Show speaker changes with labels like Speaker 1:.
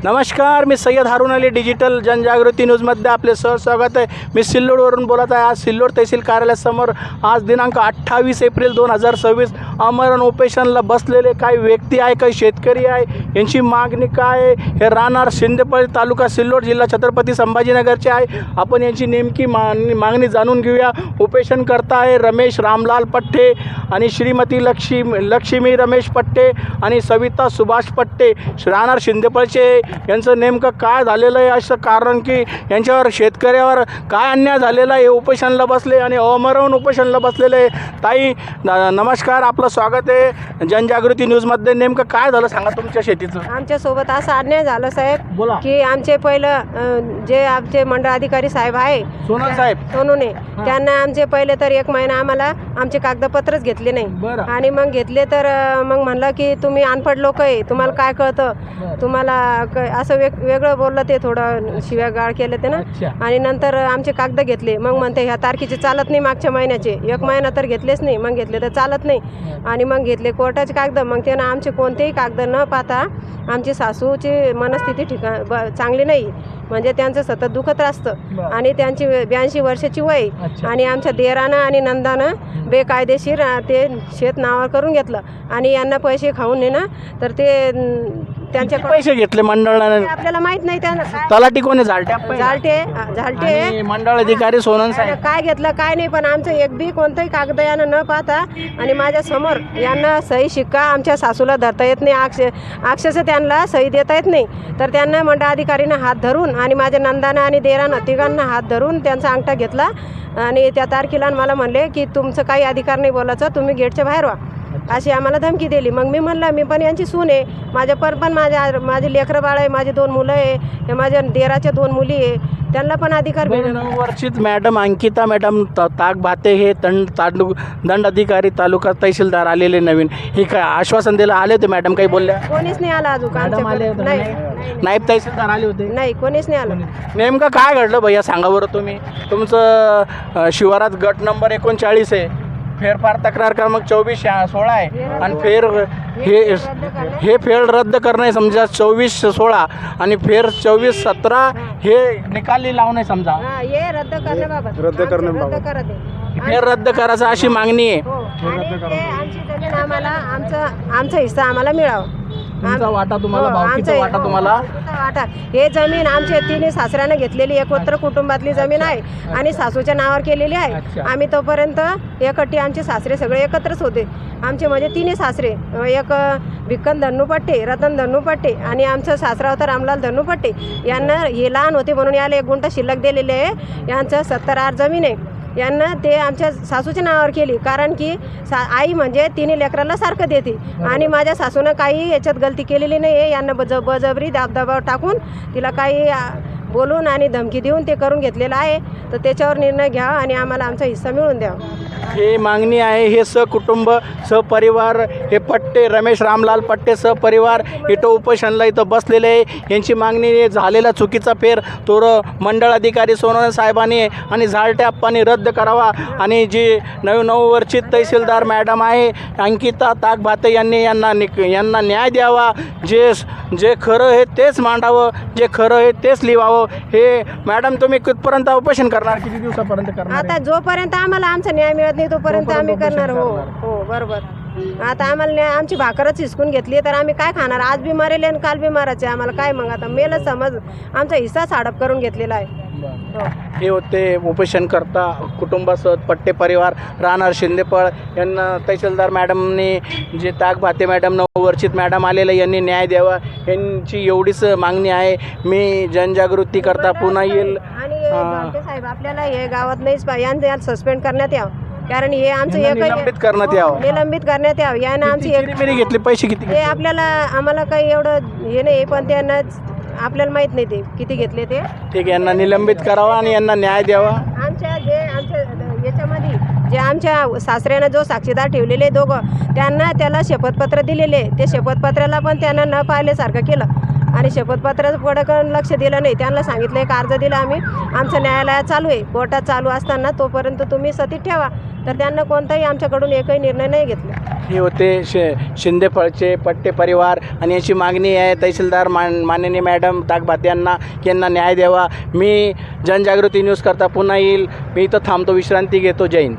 Speaker 1: नमस्कार, मी सय्यद हारून अली डिजिटल जनजागृती न्यूजमध्ये आपले सहस्वागत आहे. मी सिल्लोडवरून बोलत आहे. आज सिल्लोड तहसील कार्यालयासमोर आज दिनांक 28 एप्रिल 2026 आमरण उपोषणाला बसलेले काही व्यक्ती आहे, काही शेतकरी आहे. यांची मागणी काय आहे हे राहणार शिंदेपळी तालुका सिल्लोड जिल्हा छत्रपती संभाजीनगरचे आहे. आपण यांची नेमकी मागणी जाणून घेऊया. उपोषण करता आहे रमेश रामलाल पट्टे आणि श्रीमती लक्ष्मी रमेश पट्टे आणि सविता सुभाष पट्टे राहणार शिंदेपळचे. यांचं नेमकं काय झालेलं आहे असं कारण की यांच्यावर शेतकऱ्यावर काय अन्याय झालेला आहे, उपोषणाला बसले आणि अमरण उपोषणाला बसलेले. ताई नमस्कार, आपलं स्वागत आहे जनजागृती न्यूजमध्ये. नेमकं काय झालं सांगा तुमच्या शेतीचं.
Speaker 2: आमच्यासोबत असा अन्याय झाला साहेब,
Speaker 1: बोला.
Speaker 2: की आमचे पहिलं जे आमचे मंडळ अधिकारी साहेब आहे सोनूने, त्यांना आमचे पहिले तर 1 महिना आम्हाला आमचे कागदपत्रच घेतले नाही. आणि मग घेतले तर मग म्हणलं की तुम्ही अनपढ लोक आहे, तुम्हाला काय कळतं, तुम्हाला असं वेगळं बोललं. ते थोडं शिव्यागाळ केलं ते ना. आणि नंतर आमचे कागद घेतले. मग म्हणते ह्या तारखेचे चालत नाही, मागच्या महिन्याचे 1 महिना तर घेतलेच नाही. मग घेतले तर चालत नाही. आणि मग घेतले कोर्टाचे कागद. मग त्यानं आमचे कोणतेही कागद न पाहता आमची सासूची मनस्थिती चांगली नाही, म्हणजे त्यांचं सतत दुखत असतं. आणि त्यांची 82 वर्षाची वय. आणि आमच्या देरानं आणि नंदानं बेकायदेशीर ते शेत नावावर करून घेतलं. आणि यांना पैसे खाऊन ने ना, तर ते त्यांच्याकडे
Speaker 1: पैसे घेतले मंडळाने
Speaker 2: आपल्याला माहित नाही. त्यांना
Speaker 1: तलाठी कोणी झालटे मंडळ अधिकारी सोनन साहेब
Speaker 2: काय घेतलं काय नाही. पण आमचं एक बी कोणतंही कागद यानं न पाहता आणि माझ्या समोर यांना सही शिक्का आमच्या सासूला धरता येत नाही, अक्षरशः त्यांना सही देता येत नाही. तर त्यांना मंडळ अधिकारीनं हात धरून आणि माझ्या नंदानं आणि देरानं तिघांना हात धरून त्यांचा अंगठा घेतला. आणि त्या तारखेला मला म्हणले की तुमचं काही अधिकार नाही बोलायचं, तुम्ही गेटच्या बाहेर व्हा, अशी आम्हाला धमकी दिली. मग मी म्हणलं मी पण यांची सून आहे, माझ्या पण माझे लेकरं बाळ आहे, माझे 2 मुलं आहे, हे माझ्या देराच्या 2 मुली आहे, त्यांना पण अधिकार भेटेल.
Speaker 1: 9 वर्षित मॅडम अंकिता मॅडम ताक भाते हे दंड अधिकारी तालुका तहसीलदार आलेले नवीन, हे काय आश्वासन दिलं आले होते मॅडम? काही बोलल्या?
Speaker 2: कोणीच नाही आला अजून.
Speaker 1: नायब तहसीलदार आले होते?
Speaker 2: नाही, कोणीच नाही आलं.
Speaker 1: नेमकं काय घडलं भैया सांगा बरं तुम्ही. तुमचं शिवारात गट नंबर 39 आहे, फेरफार तक्रार क्रमांक 24/16 आहे. आणि हे फेर रद्द करणे समजा 24/16 आणि फेर 24/17 हे निकाली लावणे समजा.
Speaker 2: हे रद्द
Speaker 1: फेर रद्द करायचं अशी मागणी आहे.
Speaker 2: आमची जमीन आम्हाला आमचा हिस्सा आम्हाला मिळावा.
Speaker 1: तुमचा वाटा तुम्हाला, भावकीचा वाटा तुम्हाला.
Speaker 2: वाटा हे जमीन आमच्या 3 सासऱ्यानं घेतलेली एकत्र कुटुंबातली जमीन आहे आणि सासूच्या नावावर केलेली आहे. आम्ही तोपर्यंत एकट्टी आमचे सासरे सगळे एकत्रच होते. आमचे म्हणजे 3 सासरे, एक भिक्कन धन्नूपट्टे, रतन धन्नूपट्टे आणि आमचा सासरा होता रामलाल धन्नूपट्टे. यांना हे लहान होते म्हणून याला 1 गुंठा शिल्लक दिलेले आहे. यांचं 70 आर जमीन आहे. यांना ते आमच्या सासूच्या नावावर केली, कारण की आई म्हणजे 3 लेकराला सारखं देते. आणि माझ्या सासूनं काही याच्यात गलती केलेली नाही आहे. यांना बळजबरी दबाव टाकून तिला काही बोलून आणि धमकी देऊन ते करून घेतलेलं आहे. तर त्याच्यावर निर्णय घ्यावा आणि आम्हाला आमचा हिस्सा मिळवून द्यावा,
Speaker 1: हे मागणी आहे. हे सहकुटुंब सहपरिवार हे पट्टे रमेश रामलाल पट्टे सहपरिवार इथं उपोषणाला इथं बसलेले आहे. यांची मागणी झालेला चुकीचा फेर तो मंडळ अधिकारी सोनवणे साहेबांनी आणि झालटे आप्पांनी रद्द करावा. आणि जी नववर्षित तहसीलदार मॅडम आहे अंकिता ताक भाते यांना न्याय द्यावा. जे खरं आहे तेच मांडावं, जे खरं आहे तेच लिहावं. हे मॅडम तुम्ही कुठपर्यंत उपोषण करणार, किती दिवसापर्यंत करणार?
Speaker 2: आता जोपर्यंत आम्हाला आमचा न्याय मिळत नाही तोपर्यंत आम्ही करणार. हो बरोबर. आता आम्हाला आमची भाकरच हिसकून घेतली तर आम्ही काय खाणार? आज बी मरेल आणि काल बी मारायचे आम्हाला काय? मग आता मेलं समज, आमचा हिस्साच हडप करून घेतलेला आहे.
Speaker 1: हे होते उपोषण करता कुटुंबासह पट्टे परिवार राहणार शिंदेपळ. यांना तहसीलदार मॅडमने जे ताक भाते मॅडम नववर्षित मॅडम आलेलं यांनी न्याय द्यावा, यांची एवढीच मागणी आहे. मी जनजागृती करता पुन्हा येईल.
Speaker 2: आणि साहेब आपल्याला हे गावात नाहीच यांना सस्पेंड करण्यात यावं, कारण हे आमचं
Speaker 1: निलंबित करण्यात यावं.
Speaker 2: यानं आमची
Speaker 1: घेतले पैसे किती
Speaker 2: ते आम्हाला काही एवढं हे नाही, पण त्यांना आपल्याला माहित नाही ते किती घेतले ते.
Speaker 1: ठीक, यांना निलंबित करावा आणि यांना न्याय द्यावा.
Speaker 2: आमच्या याच्यामध्ये जे आमच्या सासऱ्यानं जो साक्षीदार ठेवलेले दोघं, त्याला शपथपत्र दिलेले, ते शपथपत्राला पण त्यांना न पाहिल्यासारखं केलं. आणि शपथपत्राकडे लक्ष दिलं नाही. त्यांना सांगितलं एक अर्ज दिला आम्ही, आमचं न्यायालयात चालू आहे, कोर्टात चालू असताना तोपर्यंत तुम्ही सतीत ठेवा. तर त्यांना कोणताही आमच्याकडून एकही निर्णय नाही घेतला.
Speaker 1: हे होते शिंदेफळचे पट्टे परिवार आणि याची मागणी आहे तहसीलदार माननीय मॅडम ताकभाते यांना की यांना न्याय द्यावा. मी जनजागृती न्यूज करता पुन्हा येईल. मी इथं थांबतो, विश्रांती घेतो. जय हिंद.